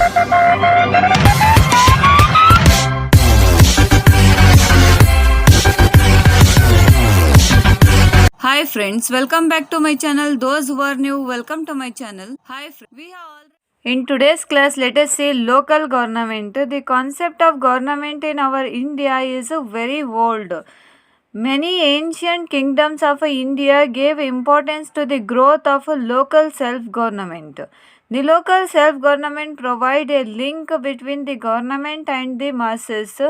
Hi friends, welcome back to my channel. Those who are new, welcome to my channel. Hi friends, we have all. In today's class, let us see local government. The concept of government in our India is very old. Many ancient kingdoms of India gave importance to the growth of local self-government. The local self-government provide a link between the government and the masses.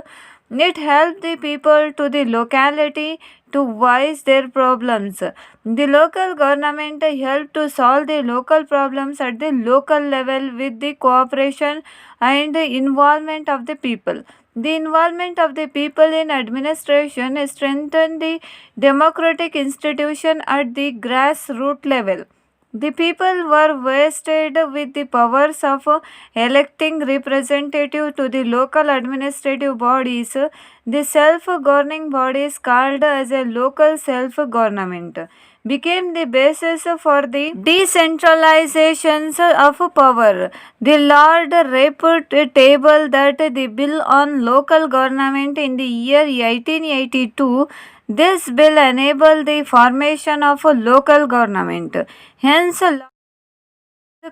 It helped the people to the locality to voice their problems. The local government helped to solve the local problems at the local level with the cooperation and the involvement of the people. The involvement of the people in administration strengthened the democratic institution at the grassroots level. The people were vested with the powers of electing representative to the local administrative bodies. The self-governing bodies called as a local self-government became the basis for the decentralization of power. The Lord reputable that the bill on local government in the year 1882. This bill enabled the formation of a local government. Hence,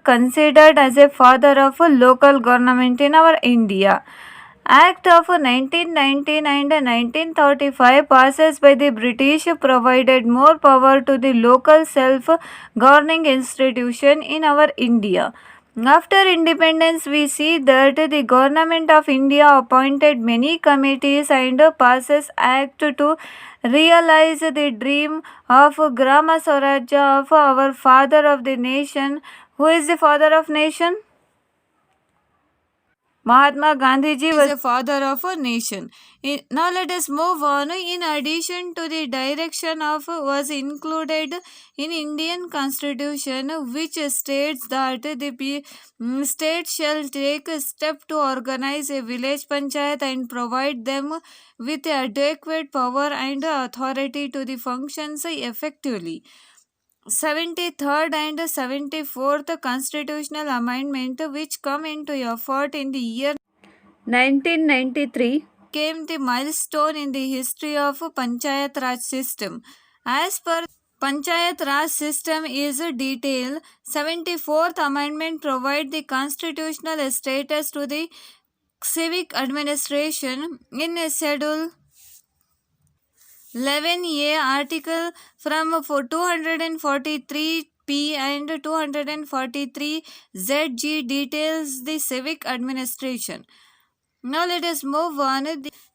considered as a father of local government in our India. Act of 1919 and 1935 passes by the British provided more power to the local self-governing institution in our India. After independence, we see that the government of India appointed many committees and passes act to realize the dream of Grama Swarajya of our father of the nation. Who is the father of nation? Mahatma Gandhi ji was a father of a nation. Now let us move on. In addition to the direction of was included in Indian Constitution, which states that the state shall take a step to organize a village panchayat and provide them with adequate power and authority to the functions effectively. 73rd and 74th constitutional amendment, which come into effect in the year 1993, came the milestone in the history of Panchayat Raj system. As per Panchayat Raj system is detailed, 74th amendment provide the constitutional status to the civic administration in a schedule 11A article from 243P and 243ZG details the civic administration. Now let us move on.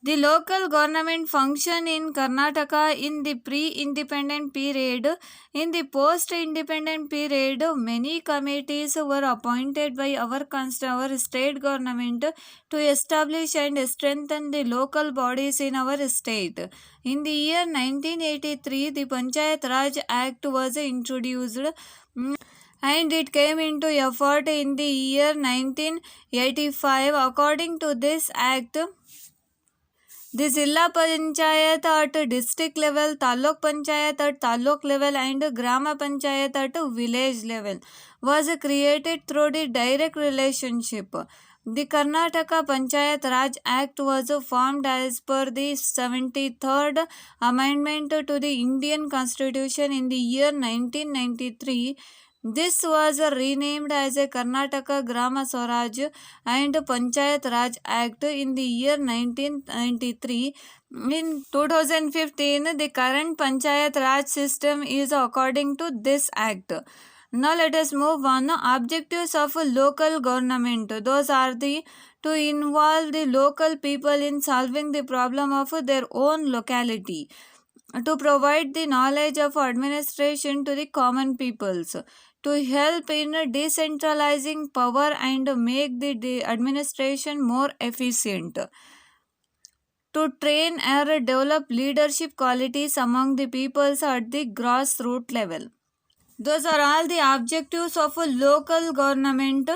The local government function in Karnataka in the pre-independent period. In the post-independent period, many committees were appointed by our state government to establish and strengthen the local bodies in our state. In the year 1983, the Panchayat Raj Act was introduced and it came into effect in the year 1985. According to this act, the Zilla Panchayat at district level, Taluk Panchayat at Taluk level and Grama Panchayat at village level was created through the direct relationship. The Karnataka Panchayat Raj Act was formed as per the 73rd Amendment to the Indian Constitution in the year 1993. This was renamed as a Karnataka Grama Swaraj and Panchayat Raj Act in the year 1993. In 2015, the current Panchayat Raj system is according to this act. Now let us move on. Objectives of local government. Those are the to involve the local people in solving the problem of their own locality, to provide the knowledge of administration to the common peoples, to help in decentralizing power and make the administration more efficient, to train or develop leadership qualities among the peoples at the grassroots level. Those are all the objectives of a local government.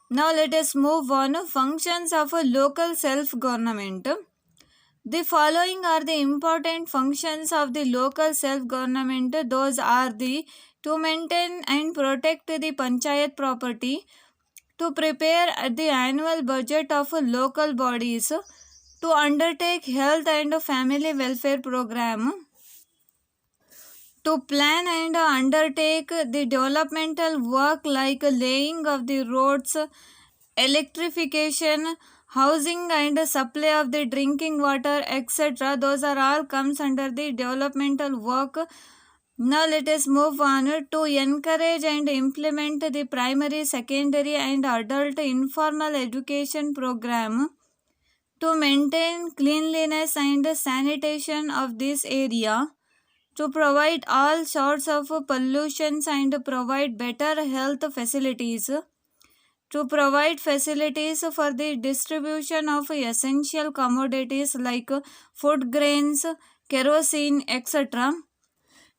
Now let us move on. Functions of a local self-government. The following are the important functions of the local self-government. Those are the to maintain and protect the panchayat property, to prepare the annual budget of local bodies, to undertake health and family welfare program, to plan and undertake the developmental work like laying of the roads, electrification, housing and supply of the drinking water, etc. Those are all comes under the developmental work. Now let us move on to encourage and implement the primary, secondary and adult informal education program to maintain cleanliness and sanitation of this area, to provide all sorts of pollutions and provide better health facilities, to provide facilities for the distribution of essential commodities like food grains, kerosene, etc.,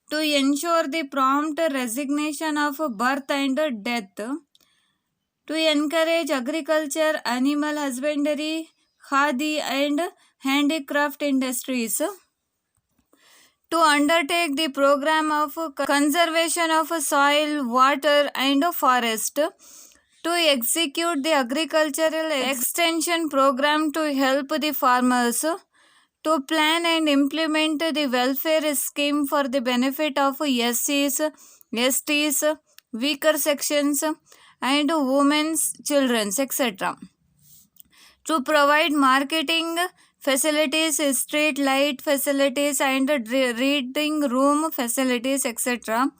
to ensure the prompt resignation of birth and death, to encourage agriculture, animal husbandry, khadi and handicraft industries, to undertake the program of conservation of soil, water and forest, to execute the agricultural extension program to help the farmers, to plan and implement the welfare scheme for the benefit of SCs, STs, weaker sections and women's, children's, etc., to provide marketing facilities, street light facilities and reading room facilities, etc.,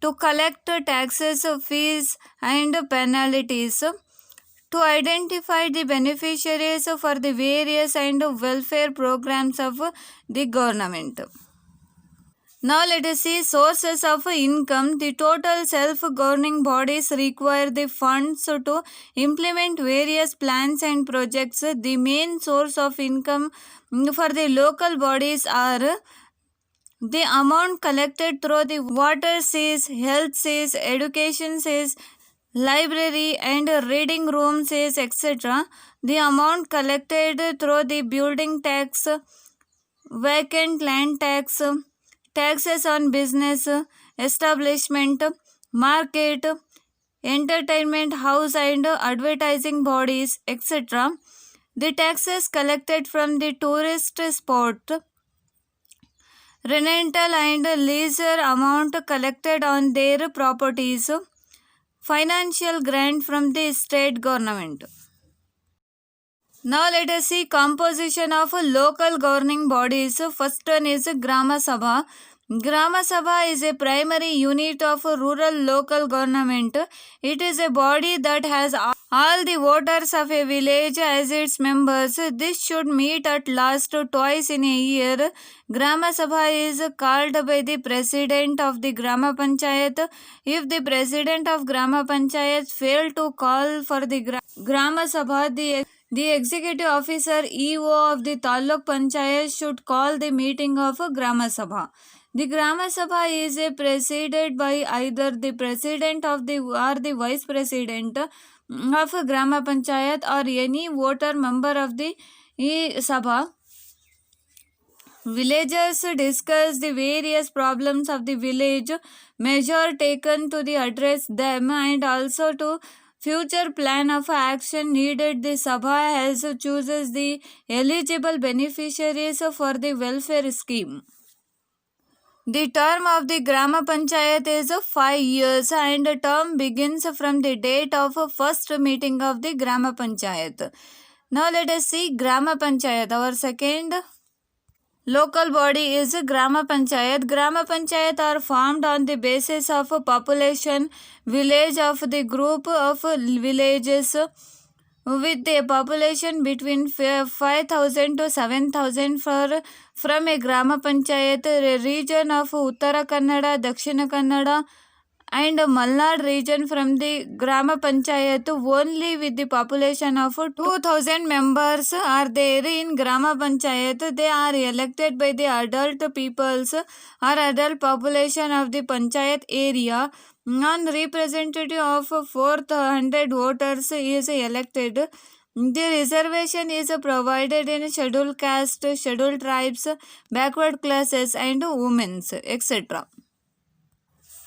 to collect taxes, fees and penalties, to identify the beneficiaries for the various and welfare programs of the government. Now let us see sources of income. The total self-governing bodies require the funds to implement various plans and projects. The main source of income for the local bodies are the amount collected through the water cess, health cess, education cess, library and reading room cess, etc. The amount collected through the building tax, vacant land tax, taxes on business, establishment, market, entertainment house and advertising bodies, etc. The taxes collected from the tourist spot, rental and leisure amount collected on their properties, financial grant from the state government. Now let us see composition of local governing bodies. First one is Grama Sabha. Grama Sabha is a primary unit of rural local government. It is a body that has all the voters of a village as its members. This should meet at last twice in a year. Grama Sabha is called by the president of the Grama Panchayat. If the president of Grama Panchayat fail to call for the Grama Sabha, the executive officer EO of the Taluk Panchayat should call the meeting of Grama Sabha. The Grama Sabha is presided by either the president of the or the vice president of Grama Panchayat or any voter member of the Sabha. Villagers discuss the various problems of the village, measure taken to the address them and also to future plan of action needed. The Sabha has chooses the eligible beneficiaries for the welfare scheme. The term of the Grama Panchayat is 5 years and the term begins from the date of first meeting of the Grama Panchayat. Now let us see Grama Panchayat. Our second local body is Grama Panchayat. Grama Panchayat are formed on the basis of population village of the group of villages with a population between 5,000 to 7,000 from a Grama Panchayat region of Uttara Kannada, Dakshina Kannada and Malnad region from the Grama Panchayat only with the population of 2,000 members are there in Grama Panchayat. They are elected by the adult peoples or adult population of the Panchayat area. Non-representative of 400 voters is elected. The reservation is provided in scheduled caste, scheduled tribes, backward classes and women's, etc.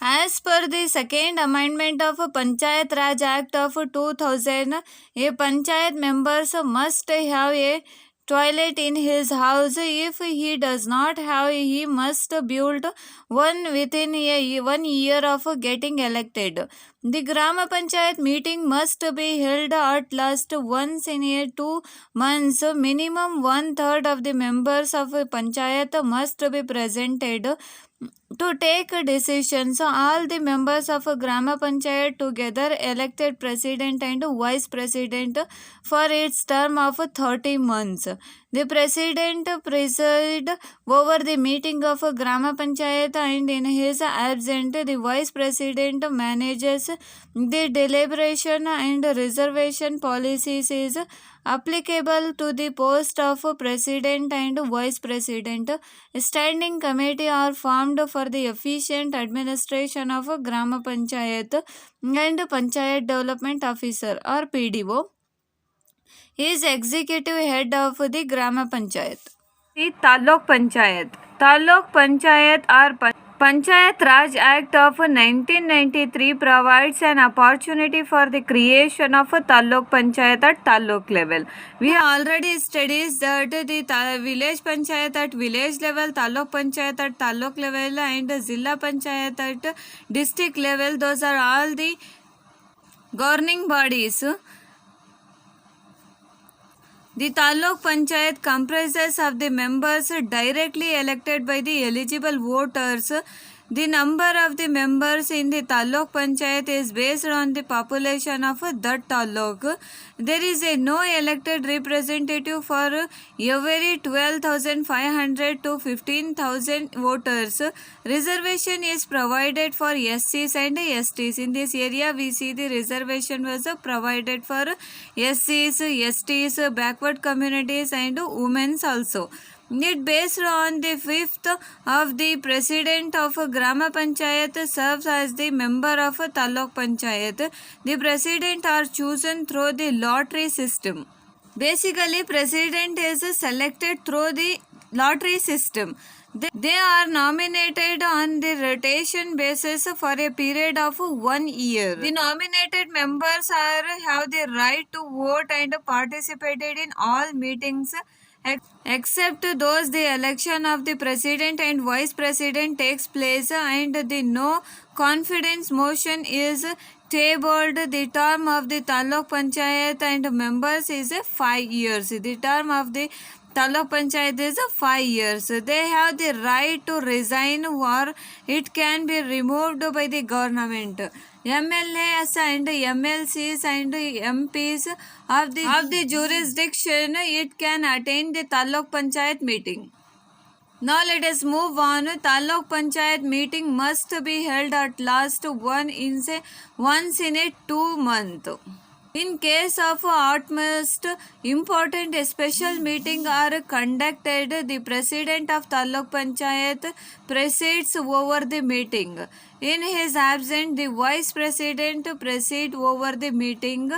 As per the second amendment of Panchayat Raj Act of 2000, a panchayat members must have a toilet in his house. If he does not have, he must build one within 1 year of getting elected. The Grama Panchayat meeting must be held at least once in a 2 months. Minimum one-third of the members of a panchayat must be presented to take decisions. All the members of a Grama Panchayat together elected president and vice president for its term of 30 months. The president presides over the meeting of a Grama Panchayat, and in his absence, the vice president manages the deliberation and reservation policies is applicable to the post of president and vice president. A standing committee are formed for the efficient administration of a Grama Panchayat, and Panchayat Development Officer or PDO is executive head of the Grama Panchayat. The Taluk Panchayat. Taluk Panchayat or Panchayat Raj Act of 1993 provides an opportunity for the creation of a Taluk Panchayat at Taluk level. We already studied that the village Panchayat at village level, Taluk Panchayat at Taluk level, and Zilla Panchayat at district level. Those are all the governing bodies. The Taluk Panchayat comprises of the members directly elected by the eligible voters. The number of the members in the Taluk Panchayat is based on the population of that taluk. There is no elected representative for every 12,500 to 15,000 voters. Reservation is provided for SCs and STs. In this area, we see the reservation was provided for SCs, STs, backward communities and women also. It based on the fifth of the president of Grama Panchayat serves as the member of Taluk Panchayat. The president are chosen through the lottery system. Basically, president is selected through the lottery system. They are nominated on the rotation basis for a period of 1 year. The nominated members have the right to vote and participated in all meetings except those the election of the president and vice president takes place and the no confidence motion is tabled. The term of the Taluk Panchayat and members is 5 years. The term of the Taluk Panchayat is 5 years. They have the right to resign or it can be removed by the government. MLAs and MLCs and MPs of the jurisdiction, it can attend the Taluk Panchayat meeting. Now let us move on. Taluk Panchayat meeting must be held at last once in a 2 month. In case of utmost important special meeting are conducted, the president of Taluk Panchayat presides over the meeting. In his absence, the vice president presides over the meeting.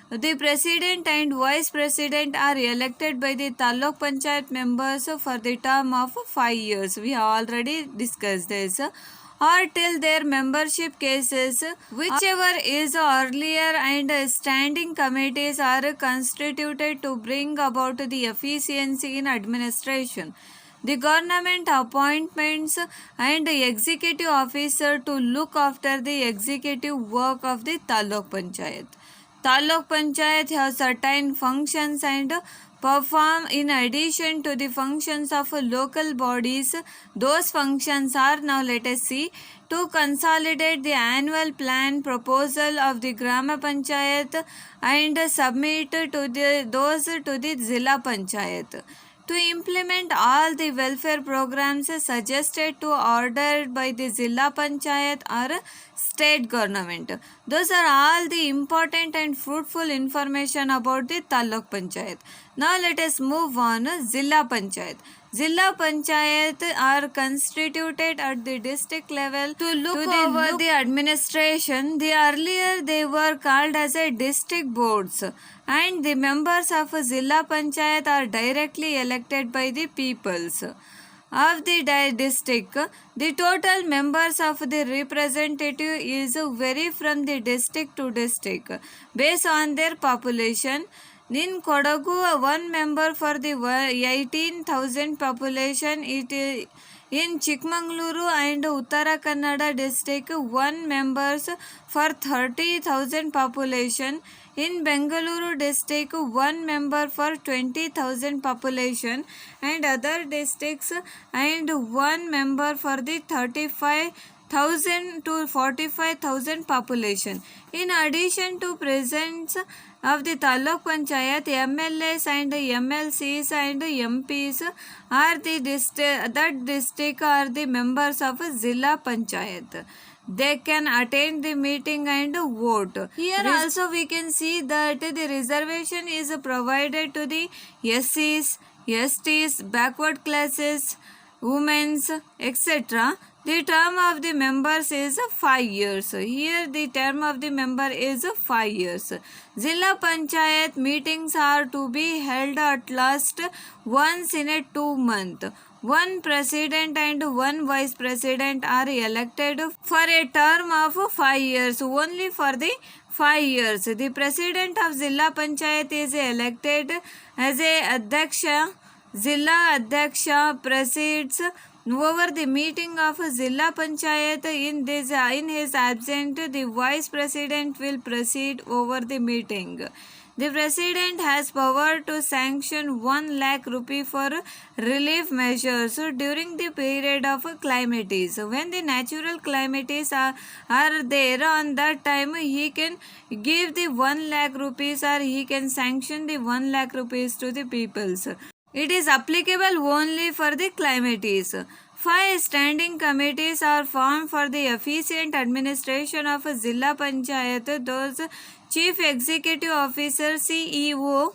The president and vice president are elected by the Taluk Panchayat members for the term of 5 years. We have already discussed this. Or till their membership cases, whichever is earlier, and standing committees are constituted to bring about the efficiency in administration. The government appointments and executive officer to look after the executive work of the Taluk Panchayat. Taluk Panchayat has certain functions and perform in addition to the functions of local bodies. Those functions are, now let us see, to consolidate the annual plan proposal of the Grama Panchayat and submit to those to the Zilla Panchayat. To implement all the welfare programs suggested to ordered by the Zilla Panchayat or state government. Those are all the important and fruitful information about the Taluk Panchayat. Now let us move on. Zilla Panchayat. Zilla Panchayat are constituted at the district level to look over the administration. Earlier they were called as a district boards, and the members of Zilla Panchayat are directly elected by the peoples. of the district. The total members of the representative is vary from the district to district based on their population. In Kodagu, one member for the 18,000 population. In Chikmagaluru and Uttara Kannada district, one members for 30,000 population. In Bengaluru district, one member for 20,000 population, and other districts and one member for the 35,000 to 45,000 population. In addition to presence of the Taluk Panchayat, MLAs and MLCs and MPs are that district are the members of Zilla Panchayat. They can attend the meeting and vote. Here also we can see that the reservation is provided to the SCs, STs, backward classes, women's, etc. The term of the members is 5 years. Here the term of the member is 5 years. Zilla Panchayat meetings are to be held at last once in a 2 month. One president and one vice president are elected for a term of 5 years, only for the 5 years. The president of Zilla Panchayat is elected as a Adhyaksha. Zilla Adhyaksha presides over the meeting of Zilla Panchayat. In his absence, the vice president will preside over the meeting. The president has power to sanction 1 lakh rupee for relief measures during the period of calamities. When the natural calamities are there, on that time he can give the 1 lakh rupees or he can sanction the 1 lakh rupees to the peoples. It is applicable only for the calamities. 5 standing committees are formed for the efficient administration of Zilla Panchayat. Those Chief Executive Officer CEO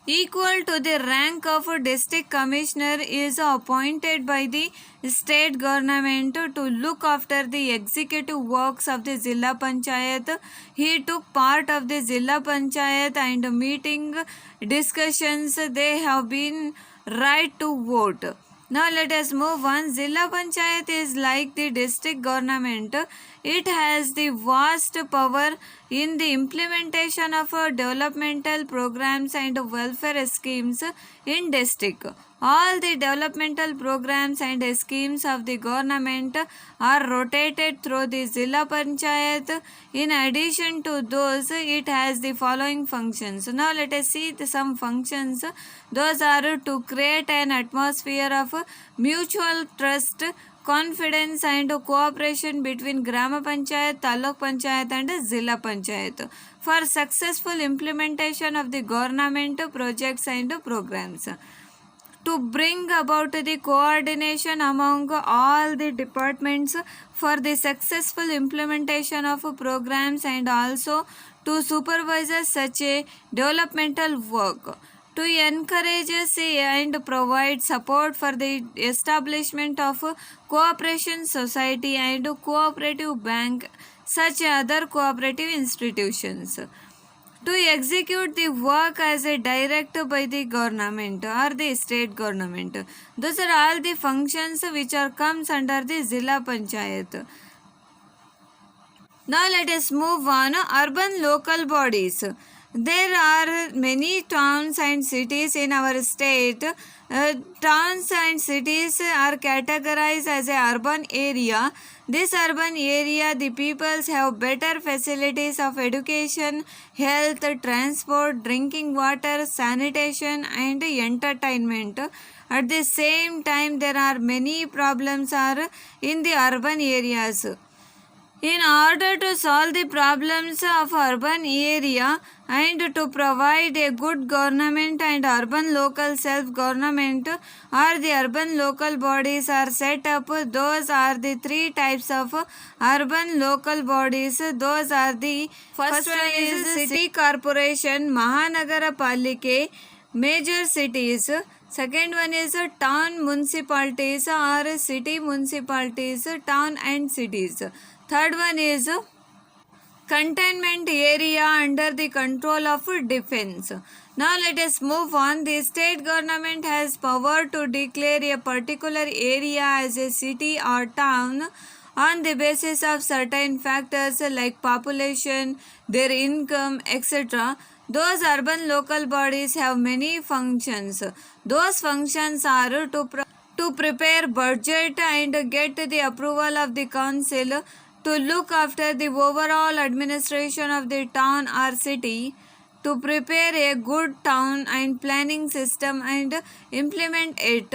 equal to the rank of district commissioner is appointed by the state government to look after the executive works of the Zilla Panchayat. He took part of the Zilla Panchayat and meeting discussions. They have been right to vote. Now let us move on. Zilla Panchayat is like the district government. It has the vast power in the implementation of developmental programs and welfare schemes in district. All the developmental programs and schemes of the government are rotated through the Zilla Panchayat. In addition to those, it has the following functions. Now let us see some functions. Those are to create an atmosphere of mutual trust, confidence and cooperation between Grama Panchayat, Taluk Panchayat and Zilla Panchayat for successful implementation of the government projects and programs. To bring about the coordination among all the departments for the successful implementation of programs and also to supervise such a developmental work. To encourage and provide support for the establishment of cooperation society and cooperative bank, such other cooperative institutions. To execute the work as a direct by the government or the state government. Those are all the functions which are comes under the Zilla Panchayat. Now let us move on. Urban local bodies. There are many towns and cities in our state. Towns and cities are categorized as a urban area. This urban area, the peoples have better facilities of education, health, transport, drinking water, sanitation and entertainment. At the same time, there are many problems are in the urban areas. In order to solve the problems of urban area and to provide a good government and urban local self-government or the urban local bodies are set up, those are the 3 types of urban local bodies. Those are the first one is city corporation, Mahanagara Palike, major cities. Second one is town municipalities or city municipalities, town and cities. Third one is containment area under the control of defense. Now let us move on. The state government has power to declare a particular area as a city or town on the basis of certain factors like population, their income, etc. Those urban local bodies have many functions. Those functions are to prepare budget and get the approval of the council, to look after the overall administration of the town or city, to prepare a good town and planning system and implement it,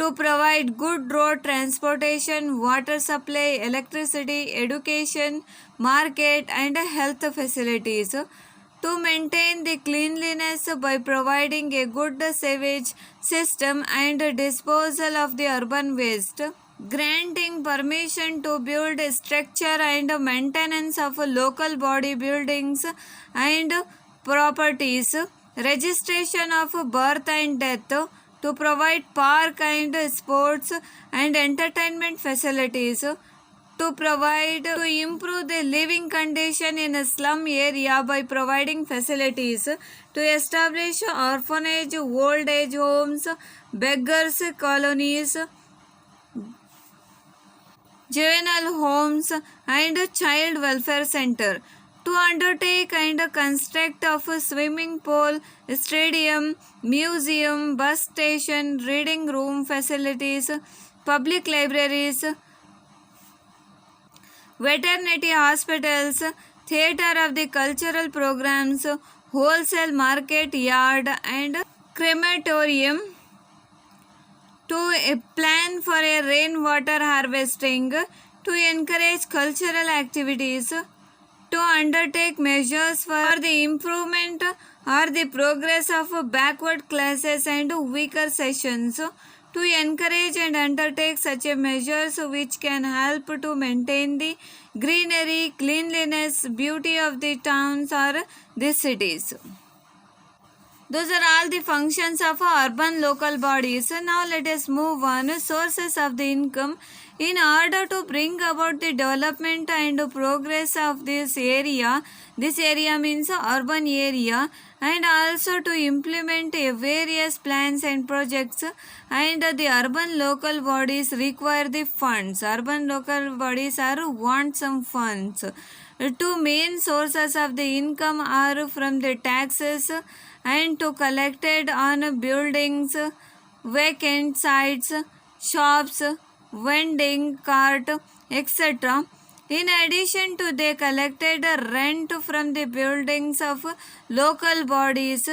to provide good road transportation, water supply, electricity, education, market and health facilities, to maintain the cleanliness by providing a good sewage system and disposal of the urban waste, granting permission to build structure and maintenance of local body buildings and properties, registration of birth and death, to provide park and sports and entertainment facilities, to improve the living condition in a slum area by providing facilities, to establish orphanage, old age homes, beggars colonies, juvenile homes and child welfare center, to undertake and construct of a swimming pool, stadium, museum, bus station, reading room facilities, public libraries, veterinary hospitals, theatre of the cultural programs, wholesale market yard and crematorium, to a plan for a rainwater harvesting, to encourage cultural activities, to undertake measures for the improvement or the progress of backward classes and weaker sections, to encourage and undertake such a measures which can help to maintain the greenery, cleanliness, beauty of the towns or the cities. Those are all the functions of urban local bodies. Now let us move on. Sources of the income. In order to bring about the development and progress of this area means urban area, and also to implement various plans and projects, and the urban local bodies require the funds. Urban local bodies want some funds. Two main sources of the income are from the taxes and to collected on buildings, vacant sites, shops, vending cart, etc. In addition to they collected rent from the buildings of local bodies,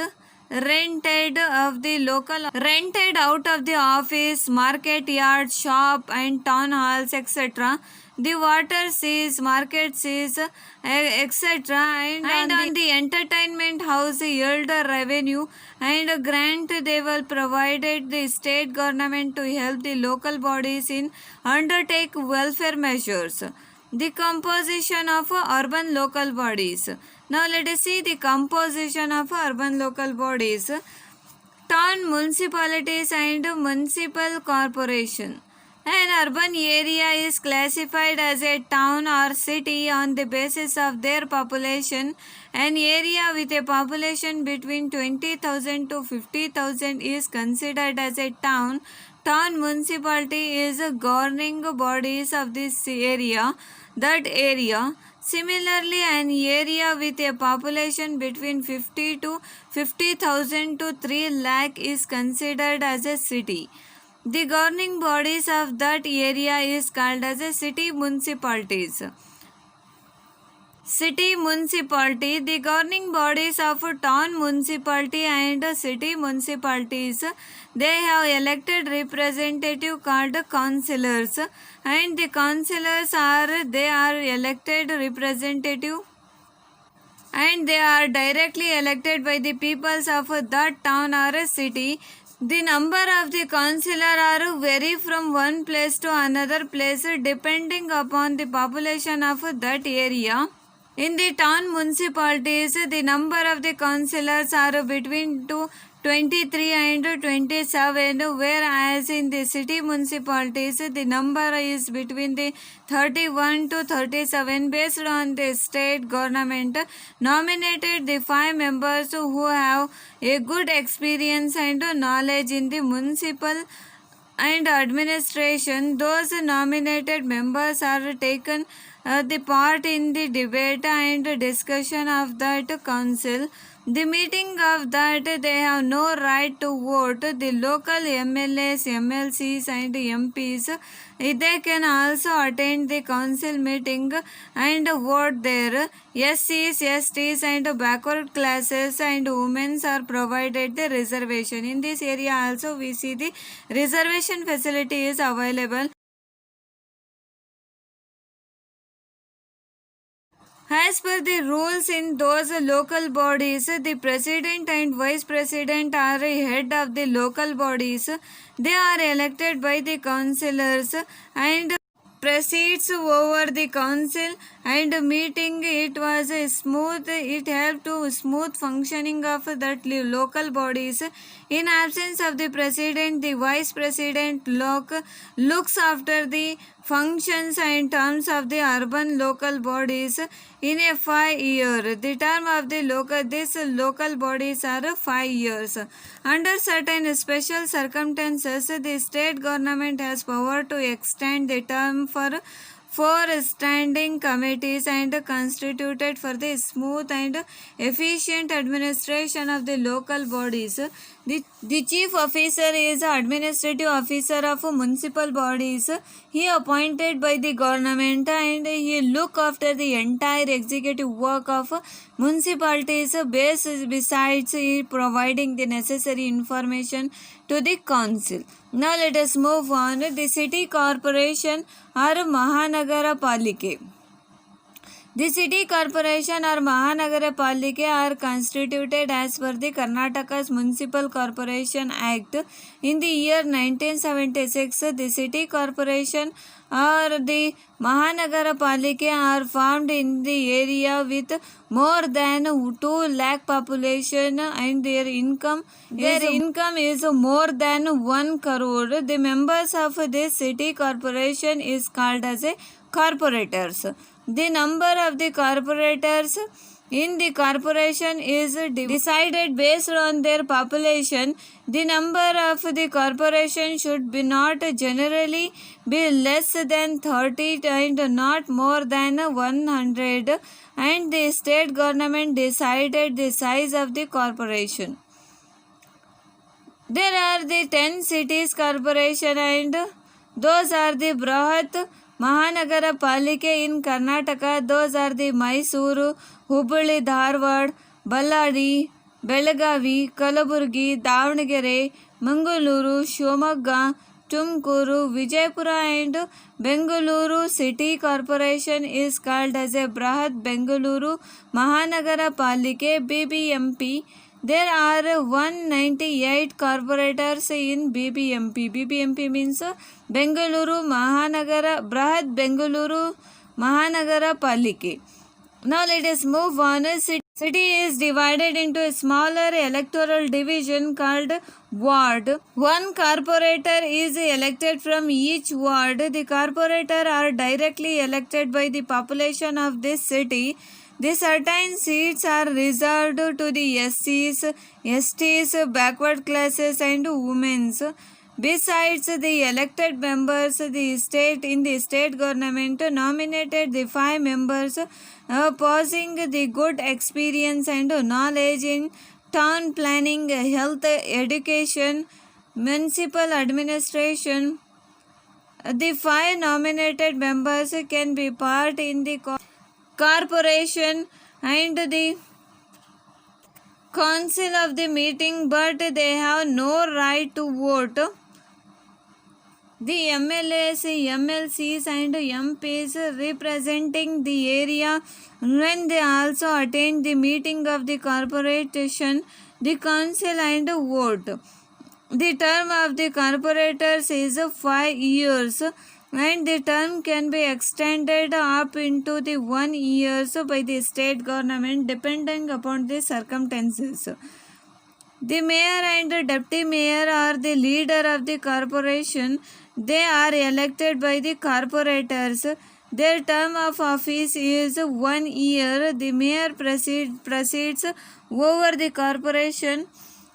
rented out of the office, market yard, shop and town halls, etc. The water sees, market sees, etc. and on the entertainment house yield revenue and grant they will provided the state government to help the local bodies in undertake welfare measures. The composition of urban local bodies. Now let us see the composition of urban local bodies. Town municipalities and municipal corporation. An urban area is classified as a town or city on the basis of their population. An area with a population between 20,000 to 50,000 is considered as a town. Town municipality is a governing bodies of this area. Similarly, an area with a population between 50 to 50,000 to 3 lakh is considered as a city. The governing bodies of that area is called as a city municipalities. City municipality, the governing bodies of town municipality and city municipalities, they have elected representative called councillors, and the councillors are elected representative and they are directly elected by the peoples of that town or city. The number of the councillor are vary from one place to another place depending upon the population of that area. In the town municipalities, the number of the councillors are between 23 and 27, whereas in the city municipalities, the number is between the 31 to 37 based on the state government nominated the 5 members who have a good experience and knowledge in the municipal and administration. Those nominated members are taken the part in the debate and discussion of that council. The meeting of that they have no right to vote. The local MLAs, MLCs and MPs, they can also attend the council meeting and vote there. SCs, STs and backward classes and women are provided the reservation. In this area also we see the reservation facility is available. As per the rules in those local bodies, the president and vice president are a head of the local bodies. They are elected by the councillors and presides over the council and meeting. It was a smooth, it helped to smooth functioning of that local bodies. In absence of the president, the vice president looks after the functions and terms of the urban local bodies in a 5 year. The term of the local bodies are 5 years. Under certain special circumstances, the state government has power to extend the term for 4 standing committees and constituted for the smooth and efficient administration of the local bodies. The chief officer is administrative officer of municipal bodies. He appointed by the government and he look after the entire executive work of municipalities. Besides he providing the necessary information to the council. Now let us move on. The city corporation or Mahanagara Palike. The city corporation or Mahanagara Palike are constituted as per the Karnataka's Municipal Corporation Act. In the year 1976, the city corporation or the Mahanagara Palike are formed in the area with more than 2 lakh population and their income is more than 1 crore. The members of this city corporation is called as a corporators. The number of the corporators in the corporation is decided based on their population. The number of the corporation should be not generally be less than 30 and not more than 100, and the state government decided the size of the corporation. There are the 10 cities corporation and those are the Brahat Mahanagara Palike in Karnataka. Those are the Mysuru, Hubballi, Dharwad, Ballari, Belagavi, Kalaburgi, Davangere, Mangaluru, Shivamogga, Tumkuru, Vijayapura and Bengaluru. City corporation is called as a Brahat Bengaluru Mahanagara Palike BBMP. There are 198 corporators in BBMP. BBMP means Bengaluru Mahanagara Brahat Bengaluru Mahanagara Palike. Now let us move on. City is divided into a smaller electoral division called ward. One corporator is elected from each ward. The corporator are directly elected by the population of this city. The certain seats are reserved to the SCs, STs, backward classes and women. Besides the elected members, the state government nominated the 5 members possessing the good experience and knowledge in town planning, health, education, municipal administration. The 5 nominated members can be part in the corporation and the council of the meeting, but they have no right to vote. The MLAs, MLCs and MPs representing the area, when they also attend the meeting of the corporation, the council and vote. The term of the corporators is 5 years. and the term can be extended up into the 1 year by the state government depending upon the circumstances. The mayor and the deputy mayor are the leader of the corporation. They are elected by the corporators. Their term of office is 1 year. The mayor presides over the corporation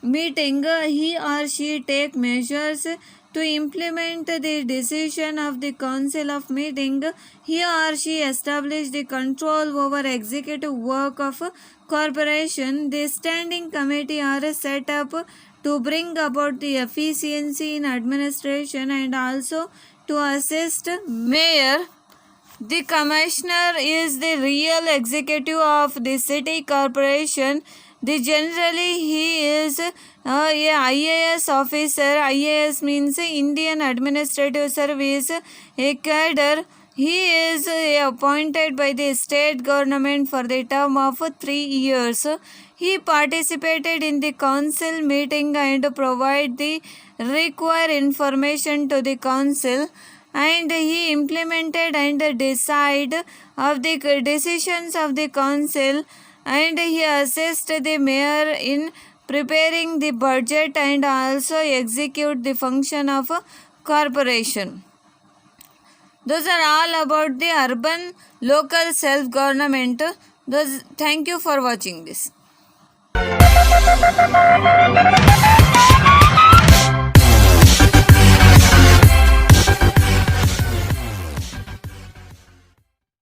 meeting. He or she take measures to implement the decision of the council of meeting. He or she establish the control over executive work of corporation. The standing committee are set up to bring about the efficiency in administration and also to assist mayor. The commissioner is the real executive of the city corporation. Generally he is a IAS officer. IAS means Indian Administrative Service, a cadre. He is appointed by the state government for the term of 3 years. He participated in the council meeting and provide the required information to the council, and he implemented and decide of the decisions of the council, and he assists the mayor in preparing the budget and also execute the function of a corporation. Those are all about the urban local self-government. Thank you for watching this.